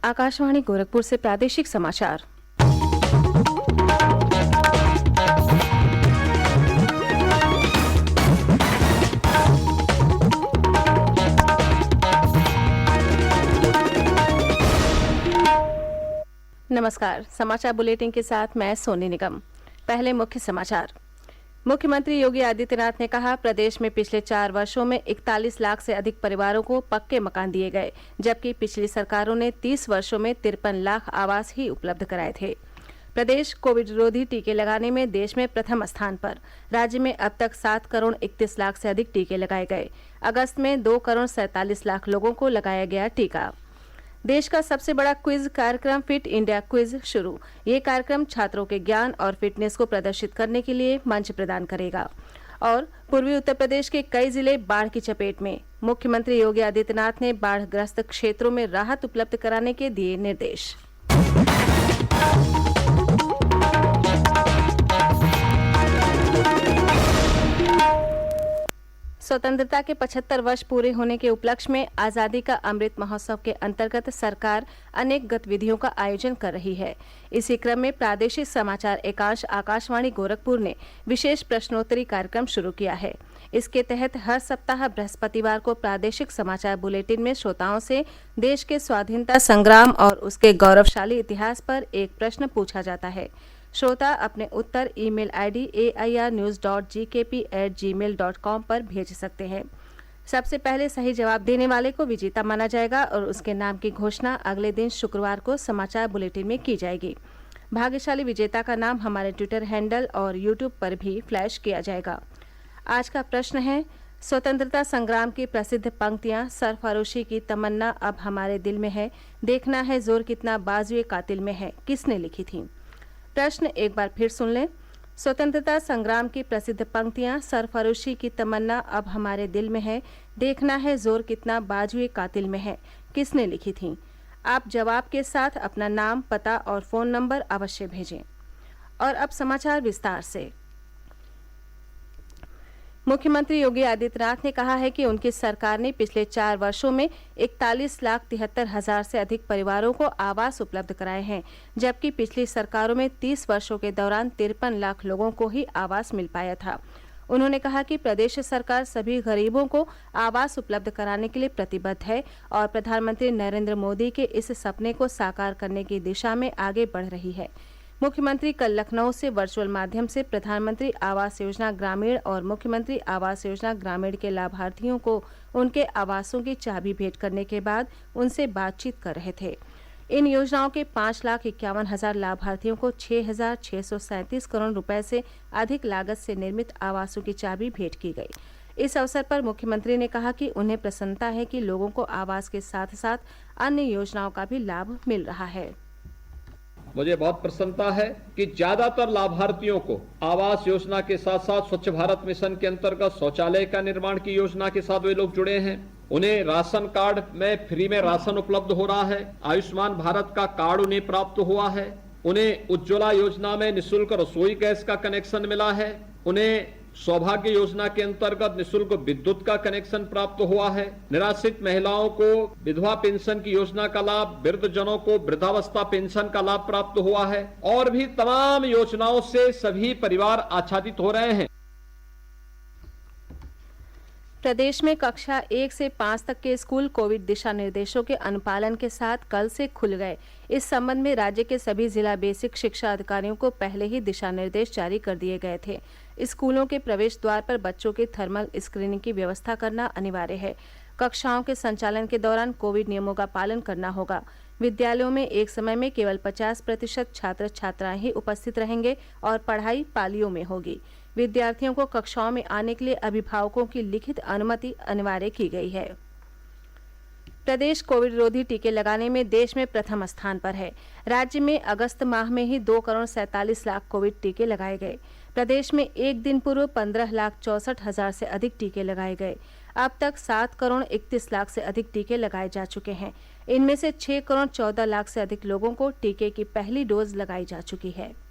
आकाशवाणी गोरखपुर से प्रादेशिक समाचार। नमस्कार। समाचार बुलेटिन के साथ मैं सोनी निगम। पहले मुख्य समाचार। मुख्यमंत्री योगी आदित्यनाथ ने कहा, प्रदेश में पिछले 4 वर्षों में 41 लाख से अधिक परिवारों को पक्के मकान दिए गए, जबकि पिछली सरकारों ने 30 वर्षों में 53 लाख आवास ही उपलब्ध कराए थे। प्रदेश कोविड विरोधी टीके लगाने में देश में प्रथम स्थान पर। राज्य में अब तक 7 करोड़ 31 लाख से अधिक टीके लगाए गए। अगस्त में 2 करोड़ 47 लाख लोगों को लगाया गया टीका। देश का सबसे बड़ा क्विज कार्यक्रम फिट इंडिया क्विज शुरू। ये कार्यक्रम छात्रों के ज्ञान और फिटनेस को प्रदर्शित करने के लिए मंच प्रदान करेगा। और पूर्वी उत्तर प्रदेश के कई जिले बाढ़ की चपेट में। मुख्यमंत्री योगी आदित्यनाथ ने बाढ़ग्रस्त क्षेत्रों में राहत उपलब्ध कराने के दिए निर्देश। स्वतंत्रता के 75 वर्ष पूरे होने के उपलक्ष्य में आज़ादी का अमृत महोत्सव के अंतर्गत सरकार अनेक गतिविधियों का आयोजन कर रही है। इसी क्रम में प्रादेशिक समाचार एकांश आकाशवाणी गोरखपुर ने विशेष प्रश्नोत्तरी कार्यक्रम शुरू किया है। इसके तहत हर सप्ताह बृहस्पतिवार को प्रादेशिक समाचार बुलेटिन में श्रोताओं से देश के स्वाधीनता संग्राम और उसके गौरवशाली इतिहास पर एक प्रश्न पूछा जाता है। श्रोता अपने उत्तर ईमेल आईडी airnews.gkp@gmail.com पर भेज सकते हैं। सबसे पहले सही जवाब देने वाले को विजेता माना जाएगा और उसके नाम की घोषणा अगले दिन शुक्रवार को समाचार बुलेटिन में की जाएगी। भाग्यशाली विजेता का नाम हमारे ट्विटर हैंडल और यूट्यूब पर भी फ्लैश किया जाएगा। आज का प्रश्न है, स्वतंत्रता संग्राम की प्रसिद्ध पंक्तियां सरफरोशी की तमन्ना अब हमारे दिल में है, देखना है जोर कितना बाजुए कातिल में है, किसने लिखी थी? प्रश्न एक बार फिर सुन लें। स्वतंत्रता संग्राम की प्रसिद्ध पंक्तियां सरफरोशी की तमन्ना अब हमारे दिल में है, देखना है जोर कितना बाजुए कातिल में है, किसने लिखी थी? आप जवाब के साथ अपना नाम, पता और फोन नंबर अवश्य भेजें। और अब समाचार विस्तार से। मुख्यमंत्री योगी आदित्यनाथ ने कहा है कि उनकी सरकार ने पिछले 4 वर्षों में 41,73,000 से अधिक परिवारों को आवास उपलब्ध कराए हैं, जबकि पिछली सरकारों में 30 वर्षों के दौरान 53 लाख लोगों को ही आवास मिल पाया था। उन्होंने कहा कि प्रदेश सरकार सभी गरीबों को आवास उपलब्ध कराने के लिए प्रतिबद्ध है और प्रधानमंत्री नरेंद्र मोदी के इस सपने को साकार करने की दिशा में आगे बढ़ रही है। मुख्यमंत्री कल लखनऊ से वर्चुअल माध्यम से प्रधानमंत्री आवास योजना ग्रामीण और मुख्यमंत्री आवास योजना ग्रामीण के लाभार्थियों को उनके आवासों की चाबी भेंट करने के बाद उनसे बातचीत कर रहे थे। इन योजनाओं के 5,51,000 लाभार्थियों को 6,637 करोड़ रुपए से अधिक लागत से निर्मित आवासों की चाबी भेंट की गई। इस अवसर पर मुख्यमंत्री ने कहा कि उन्हें प्रसन्नता है कि लोगों को आवास के साथ साथ अन्य योजनाओं का भी लाभ मिल रहा है। मुझे बहुत प्रसन्नता है कि ज्यादातर लाभार्थियों को आवास योजना के साथ साथ स्वच्छ भारत मिशन के अंतर्गत शौचालय का निर्माण की योजना के साथ वे लोग जुड़े हैं। उन्हें राशन कार्ड में फ्री में राशन उपलब्ध हो रहा है। आयुष्मान भारत का कार्ड उन्हें प्राप्त हुआ है। उन्हें उज्ज्वला योजना में निःशुल्क रसोई गैस का कनेक्शन मिला है। उन्हें सौभाग्य योजना के अंतर्गत निःशुल्क विद्युत का कनेक्शन प्राप्त हुआ है। निराश्रित महिलाओं को विधवा पेंशन की योजना का लाभ, वृद्धजनों को वृद्धावस्था पेंशन का लाभ प्राप्त हुआ है और भी तमाम योजनाओं से सभी परिवार आच्छादित हो रहे हैं। प्रदेश में कक्षा 1 से 5 तक के स्कूल कोविड दिशा निर्देशों के अनुपालन के साथ कल से खुल गए। इस संबंध में राज्य के सभी जिला बेसिक शिक्षा अधिकारियों को पहले ही दिशा निर्देश जारी कर दिए गए थे। स्कूलों के प्रवेश द्वार पर बच्चों की थर्मल स्क्रीनिंग की व्यवस्था करना अनिवार्य है। कक्षाओं के संचालन के दौरान कोविड नियमों का पालन करना होगा। विद्यालयों में एक समय में केवल 50% छात्र छात्राएं ही उपस्थित रहेंगे और पढ़ाई पालियों में होगी। विद्यार्थियों को कक्षाओं में आने के लिए अभिभावकों की लिखित अनुमति अनिवार्य की गई है। प्रदेश कोविड विरोधी टीके लगाने में देश में प्रथम स्थान पर है। राज्य में अगस्त माह में ही 2 करोड़ 47 लाख कोविड टीके लगाए गए। प्रदेश में एक दिन पूर्व 15,64,000 से अधिक टीके लगाए गए। अब तक 7 करोड़ 31 लाख से अधिक टीके लगाए जा चुके हैं। इनमें से 6 करोड़ 14 लाख से अधिक लोगों को टीके की पहली डोज लगाई जा चुकी है।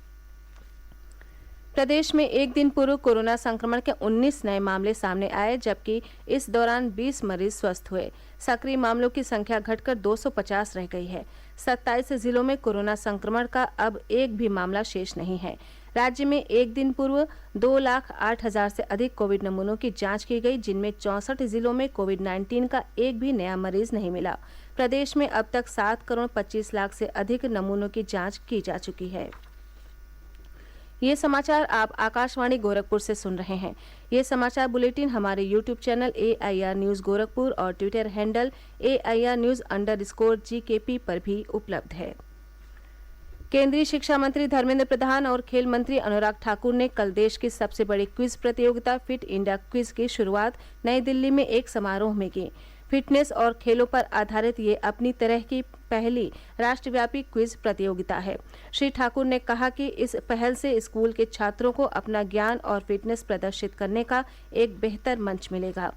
प्रदेश में एक दिन पूर्व कोरोना संक्रमण के 19 नए मामले सामने आए, जबकि इस दौरान 20 मरीज स्वस्थ हुए। सक्रिय मामलों की संख्या घटकर 250 रह गई है। 27 जिलों में कोरोना संक्रमण का अब एक भी मामला शेष नहीं है। राज्य में एक दिन पूर्व 2,08,000 से अधिक कोविड नमूनों की जांच की गई, जिनमें 64 जिलों में कोविड-19 का एक भी नया मरीज नहीं मिला। प्रदेश में अब तक 7,25,00,000 से अधिक नमूनों की जांच की जा चुकी है। ये समाचार आप आकाशवाणी गोरखपुर से सुन रहे हैं। ये समाचार बुलेटिन हमारे YouTube channel AIR news Gorakhpur और ट्विटर हैंडल AIR न्यूज़_GKP पर भी उपलब्ध है। केंद्रीय शिक्षा मंत्री धर्मेंद्र प्रधान और खेल मंत्री अनुराग ठाकुर ने कल देश की सबसे बड़ी क्विज प्रतियोगिता फिट इंडिया क्विज की शुरुआत नई दिल्ली में एक समारोह में की। फिटनेस और खेलों पर आधारित ये अपनी तरह की पहली राष्ट्रव्यापी क्विज प्रतियोगिता है। श्री ठाकुर ने कहा कि इस पहल से स्कूल के छात्रों को अपना ज्ञान और फिटनेस प्रदर्शित करने का एक बेहतर मंच मिलेगा।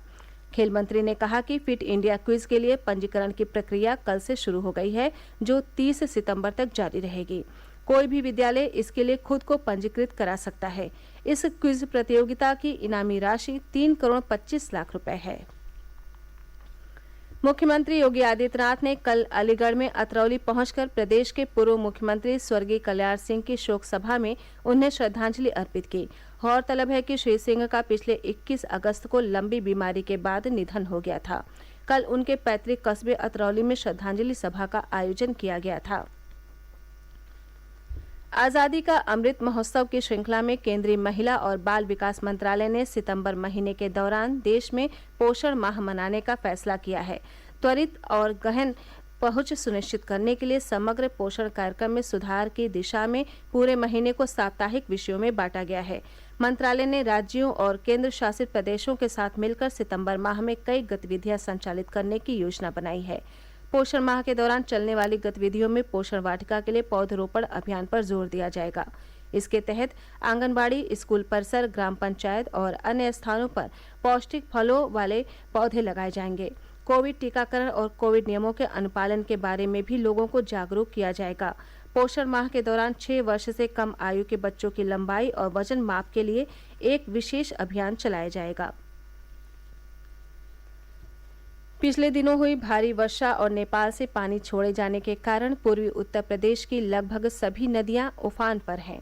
खेल मंत्री ने कहा कि फिट इंडिया क्विज के लिए पंजीकरण की प्रक्रिया कल से शुरू हो गई है, जो 30 सितंबर तक जारी रहेगी। कोई भी विद्यालय इसके लिए खुद को पंजीकृत करा सकता है। इस क्विज प्रतियोगिता की इनामी राशि 3,25,00,000 रुपए है। मुख्यमंत्री योगी आदित्यनाथ ने कल अलीगढ़ में अतरौली पहुंचकर प्रदेश के पूर्व मुख्यमंत्री स्वर्गीय कल्याण सिंह की शोक सभा में उन्हें श्रद्धांजलि अर्पित की। गौरतलब है कि श्री सिंह का पिछले 21 अगस्त को लंबी बीमारी के बाद निधन हो गया था। कल उनके पैतृक कस्बे अतरौली में श्रद्धांजलि सभा का आयोजन किया गया था। आज़ादी का अमृत महोत्सव की श्रृंखला में केंद्रीय महिला और बाल विकास मंत्रालय ने सितंबर महीने के दौरान देश में पोषण माह मनाने का फैसला किया है। त्वरित और गहन पहुंच सुनिश्चित करने के लिए समग्र पोषण कार्यक्रम में सुधार की दिशा में पूरे महीने को साप्ताहिक विषयों में बांटा गया है। मंत्रालय ने राज्यों और केंद्र शासित प्रदेशों के साथ मिलकर सितंबर माह में कई गतिविधियां संचालित करने की योजना बनाई है। पोषण माह के दौरान चलने वाली गतिविधियों में पोषण वाटिका के लिए पौधरोपण अभियान पर जोर दिया जाएगा। इसके तहत आंगनबाड़ी, स्कूल परिसर, ग्राम पंचायत और अन्य स्थानों पर पौष्टिक फलों वाले पौधे लगाए जाएंगे। कोविड टीकाकरण और कोविड नियमों के अनुपालन के बारे में भी लोगों को जागरूक किया जाएगा। पोषण माह के दौरान 6 वर्ष से कम आयु के बच्चों की लंबाई और वजन माप के लिए एक विशेष अभियान चलाया जाएगा। पिछले दिनों हुई भारी वर्षा और नेपाल से पानी छोड़े जाने के कारण पूर्वी उत्तर प्रदेश की लगभग सभी नदियां उफान पर हैं।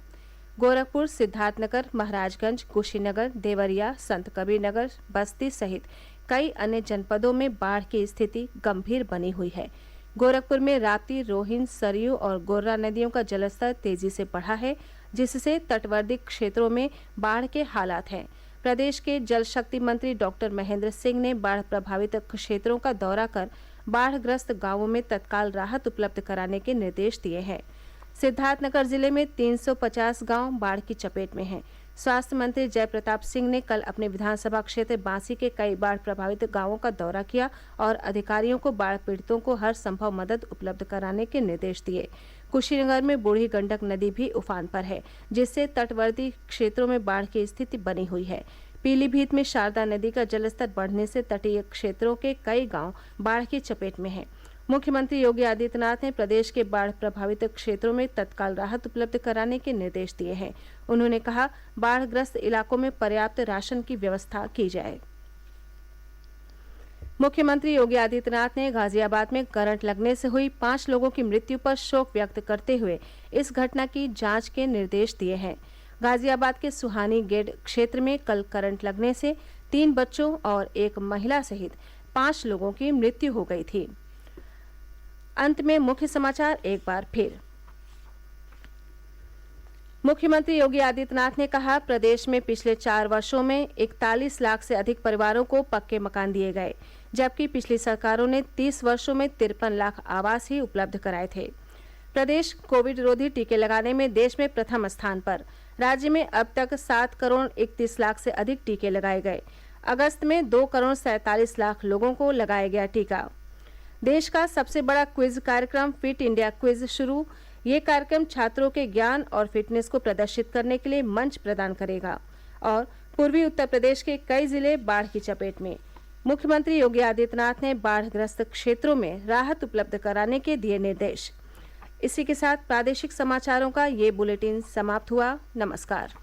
गोरखपुर, सिद्धार्थनगर, महाराजगंज, कुशीनगर, देवरिया, संत कबीर नगर, बस्ती सहित कई अन्य जनपदों में बाढ़ की स्थिति गंभीर बनी हुई है। गोरखपुर में राप्ती, रोहिन, सरयू और गोर्रा नदियों का जलस्तर तेजी से बढ़ा है, जिससे तटवर्ती क्षेत्रों में बाढ़ के हालात हैं। प्रदेश के जल शक्ति मंत्री डॉक्टर महेंद्र सिंह ने बाढ़ प्रभावित क्षेत्रों का दौरा कर बाढ़ग्रस्त गांवों में तत्काल राहत उपलब्ध कराने के निर्देश दिए हैं। सिद्धार्थनगर जिले में 350 गांव बाढ़ की चपेट में हैं। स्वास्थ्य मंत्री जय प्रताप सिंह ने कल अपने विधानसभा क्षेत्र बांसी के कई बाढ़ प्रभावित गांवों का दौरा किया और अधिकारियों को बाढ़ पीड़ितों को हर संभव मदद उपलब्ध कराने के निर्देश दिए। कुशीनगर में बूढ़ी गंडक नदी भी उफान पर है, जिससे तटवर्ती क्षेत्रों में बाढ़ की स्थिति बनी हुई है। पीलीभीत में शारदा नदी का जलस्तर बढ़ने से तटीय क्षेत्रों के कई गांव बाढ़ की चपेट में हैं। मुख्यमंत्री योगी आदित्यनाथ ने प्रदेश के बाढ़ प्रभावित क्षेत्रों में तत्काल राहत उपलब्ध कराने के निर्देश दिए हैं। उन्होंने कहा, बाढ़ग्रस्त इलाकों में पर्याप्त राशन की व्यवस्था की जाए। मुख्यमंत्री योगी आदित्यनाथ ने गाजियाबाद में करंट लगने से हुई 5 लोगों की मृत्यु पर शोक व्यक्त करते हुए इस घटना की जांच के निर्देश दिए हैं। गाजियाबाद के सुहानी गेट क्षेत्र में कल करंट लगने से 3 बच्चों और 1 महिला सहित 5 लोगों की मृत्यु हो गई थी। अंत में मुख्य समाचार एक बार फिर। मुख्यमंत्री योगी आदित्यनाथ ने कहा, प्रदेश में पिछले 4 वर्षों में 41 लाख से अधिक परिवारों को पक्के मकान दिए गए, जबकि पिछली सरकारों ने 30 वर्षों में 53 लाख आवास ही उपलब्ध कराए थे। प्रदेश कोविड रोधी टीके लगाने में देश में प्रथम स्थान पर। राज्य में अब तक 7 करोड़ 31 लाख से अधिक टीके लगाए गए। अगस्त में 2 करोड़ 47 लाख लोगों को लगाया गया टीका। देश का सबसे बड़ा क्विज कार्यक्रम फिट इंडिया क्विज शुरू। ये कार्यक्रम छात्रों के ज्ञान और फिटनेस को प्रदर्शित करने के लिए मंच प्रदान करेगा। और पूर्वी उत्तर प्रदेश के कई जिले बाढ़ की चपेट में। मुख्यमंत्री योगी आदित्यनाथ ने बाढ़ग्रस्त क्षेत्रों में राहत उपलब्ध कराने के दिए निर्देश। इसी के साथ प्रादेशिक समाचारों का ये बुलेटिन समाप्त हुआ। नमस्कार।